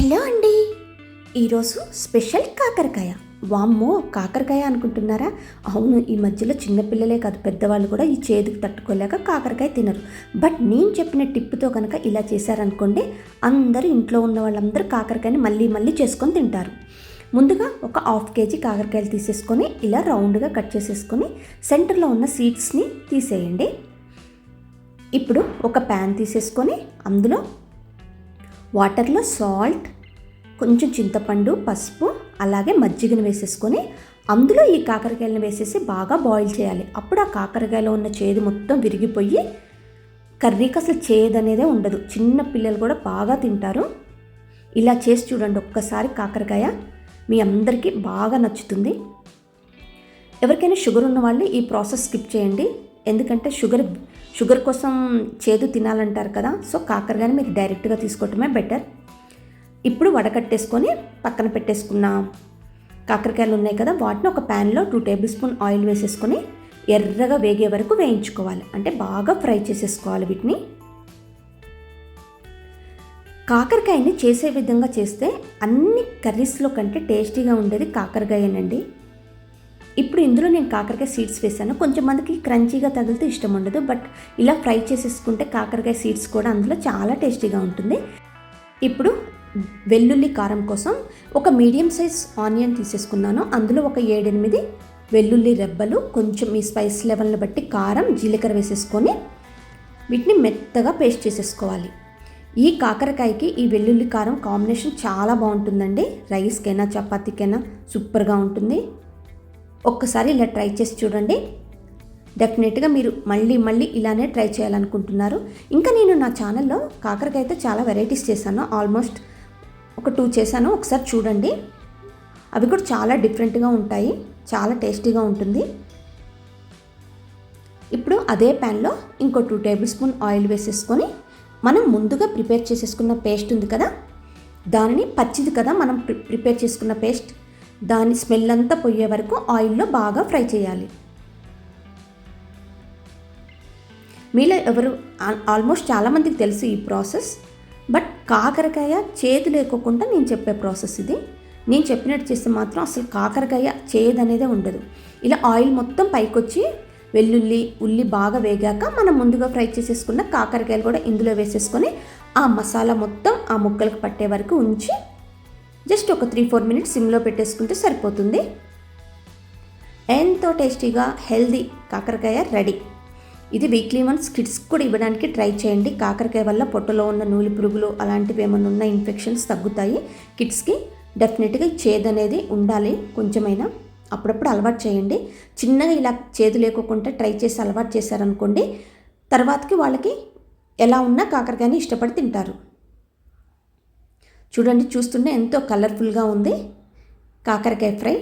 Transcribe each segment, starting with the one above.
Hello అండి. ఈరోజు special కాకరకాయ. వామ్మో, కాకరకాయ అనుకుంటున్నారా? అవును, ఈ మధ్యలో చిన్నపిల్లలే కాదు, పెద్దవాళ్ళు కూడా ఈ చేదుకు తట్టుకోలేక కాకరకాయ తినరు. బట్ నేను చెప్పిన టిప్తో కనుక ఇలా చేశారనుకోండి, అందరూ ఇంట్లో ఉన్న వాళ్ళందరూ కాకరకాయని మళ్ళీ మళ్ళీ చేసుకొని తింటారు. ముందుగా ఒక 1/2 kg కాకరకాయలు తీసేసుకొని ఇలా రౌండ్గా కట్ చేసేసుకొని సెంటర్లో ఉన్న సీడ్స్ని తీసేయండి. ఇప్పుడు ఒక ప్యాన్ తీసేసుకొని అందులో వాటర్లో సాల్ట్, కొంచెం చింతపండు, పసుపు, అలాగే మజ్జిగను వేసేసుకొని అందులో ఈ కాకరకాయలను వేసేసి బాగా బాయిల్ చేయాలి. అప్పుడు ఆ కాకరకాయలో ఉన్న చేదు మొత్తం విరిగిపోయి కర్రీకి అసలు చేదు అనేదే ఉండదు. చిన్న పిల్లలు కూడా బాగా తింటారు. ఇలా చేసి చూడండి ఒక్కసారి. కాకరకాయ మీ అందరికీ బాగా నచ్చుతుంది. ఎవరికైనా షుగర్ ఉన్న వాళ్ళు ఈ ప్రాసెస్ స్కిప్ చేయండి, ఎందుకంటే షుగర్ కోసం చేదు తినాలంటారు కదా. సో కాకరకాయని మీరు డైరెక్ట్గా తీసుకోవటమే బెటర్. ఇప్పుడు వడకట్టేసుకొని పక్కన పెట్టేసుకున్న కాకరకాయలు ఉన్నాయి కదా, వాటిని ఒక ప్యాన్లో 2 టేబుల్ స్పూన్ ఆయిల్ వేసేసుకొని ఎర్రగా వేగే వరకు వేయించుకోవాలి. అంటే బాగా ఫ్రై చేసేసుకోవాలి వీటిని. కాకరకాయని చేసే విధంగా చేస్తే అన్ని కర్రీస్లో కంటే టేస్టీగా ఉండేది కాకరకాయనండి. ఇప్పుడు ఇందులో నేను కాకరకాయ సీడ్స్ వేసాను. కొంచెం మందికి క్రంచీగా తగిలితే ఇష్టం ఉండదు, బట్ ఇలా ఫ్రై చేసేసుకుంటే కాకరకాయ సీడ్స్ కూడా అందులో చాలా టేస్టీగా ఉంటుంది. ఇప్పుడు వెల్లుల్లి కారం కోసం ఒక మీడియం సైజ్ ఆనియన్ తీసేసుకున్నాను. అందులో ఒక 7-8 వెల్లుల్లి రెబ్బలు, కొంచెం మీ స్పైస్ లెవెల్ని బట్టి కారం, జీలకర్ర వేసేసుకొని వీటిని మెత్తగా పేస్ట్ చేసేసుకోవాలి. ఈ కాకరకాయకి ఈ వెల్లుల్లి కారం కాంబినేషన్ చాలా బాగుంటుందండి. రైస్కైనా చపాతీకైనా సూపర్గా ఉంటుంది. ఒక్కసారి ఇలా ట్రై చేసి చూడండి. డెఫినెట్గా మీరు మళ్ళీ ఇలానే ట్రై చేయాలనుకుంటున్నారు. ఇంకా నేను నా ఛానల్లో కాకరకాయతో చాలా వెరైటీస్ చేశాను. ఆల్మోస్ట్ ఒక 2 చేశాను, ఒకసారి చూడండి. అవి కూడా చాలా డిఫరెంట్గా ఉంటాయి, చాలా టేస్టీగా ఉంటుంది. ఇప్పుడు అదే ప్యాన్లో ఇంకో 2 టేబుల్ స్పూన్ ఆయిల్ వేసేసుకొని మనం ముందుగా ప్రిపేర్ చేసేసుకున్న పేస్ట్ ఉంది కదా, దానిని పచ్చిది కదా మనం ప్రిపేర్ చేసుకున్న పేస్ట్, దాని స్మెల్ అంతా పోయే వరకు ఆయిల్లో బాగా ఫ్రై చేయాలి. మీలో ఆల్మోస్ట్ చాలామందికి తెలుసు ఈ ప్రాసెస్, బట్ కాకరకాయ చేదు లేకోకుండా నేను చెప్పే ప్రాసెస్ ఇది. నేను చెప్పినట్టు చేస్తే మాత్రం అసలు కాకరకాయ చేదు అనేదే ఉండదు. ఇలా ఆయిల్ మొత్తం పైకొచ్చి వెల్లుల్లి, ఉల్లి బాగా వేగాక మనం ముందుగా ఫ్రై చేసేసుకున్న కాకరకాయలు కూడా ఇందులో వేసేసుకొని ఆ మసాలా మొత్తం ఆ ముక్కలకు పట్టే వరకు ఉంచి జస్ట్ ఒక 3-4 మినిట్స్ సిమ్లో పెట్టేసుకుంటే సరిపోతుంది. ఎంతో టేస్టీగా హెల్దీ కాకరకాయ రెడీ. ఇది వీక్లీ వన్స్ కిడ్స్కి కూడా ఇవ్వడానికి ట్రై చేయండి. కాకరకాయ వల్ల పొట్టలో ఉన్న నూలి పురుగులు అలాంటివి ఏమైనా ఉన్న ఇన్ఫెక్షన్స్ తగ్గుతాయి. కిడ్స్కి డెఫినెట్గా చేదు అనేది ఉండాలి కొంచెమైనా. అప్పుడప్పుడు అలవాటు చేయండి. చిన్నగా ఇలా చేదు లేకోకుండా ట్రై చేసి అలవాటు చేశారనుకోండి, తర్వాతకి వాళ్ళకి ఎలా ఉన్నా కాకరకాయని ఇష్టపడి తింటారు. చూడండి, చూస్తుంటే ఎంతో కలర్ఫుల్గా ఉంది కాకరకాయ ఫ్రై.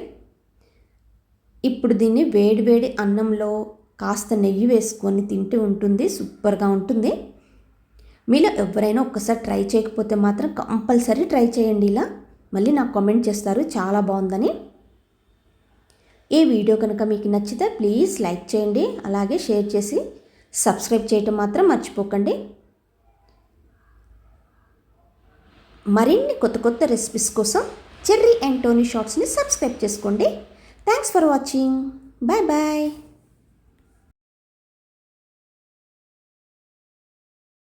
ఇప్పుడు దీన్ని వేడివేడి అన్నంలో కాస్త నెయ్యి వేసుకొని తింటూ ఉంటుంది, సూపర్గా ఉంటుంది. మీలో ఎవరైనా ఒక్కసారి ట్రై చేయకపోతే మాత్రం కంపల్సరీ ట్రై చేయండి. ఇలా మళ్ళీ నాకు కామెంట్ చేస్తారు చాలా బాగుందని. ఈ వీడియో కనుక మీకు నచ్చితే ప్లీజ్ లైక్ చేయండి, అలాగే షేర్ చేసి సబ్స్క్రైబ్ చేయటం మాత్రం మర్చిపోకండి. మరిన్ని కొత్త రెసిపీస్ కోసం చెర్రీ అండ్ టోనీ షార్ట్స్ని సబ్స్క్రైబ్ చేసుకోండి. Thanks for watching. Bye bye.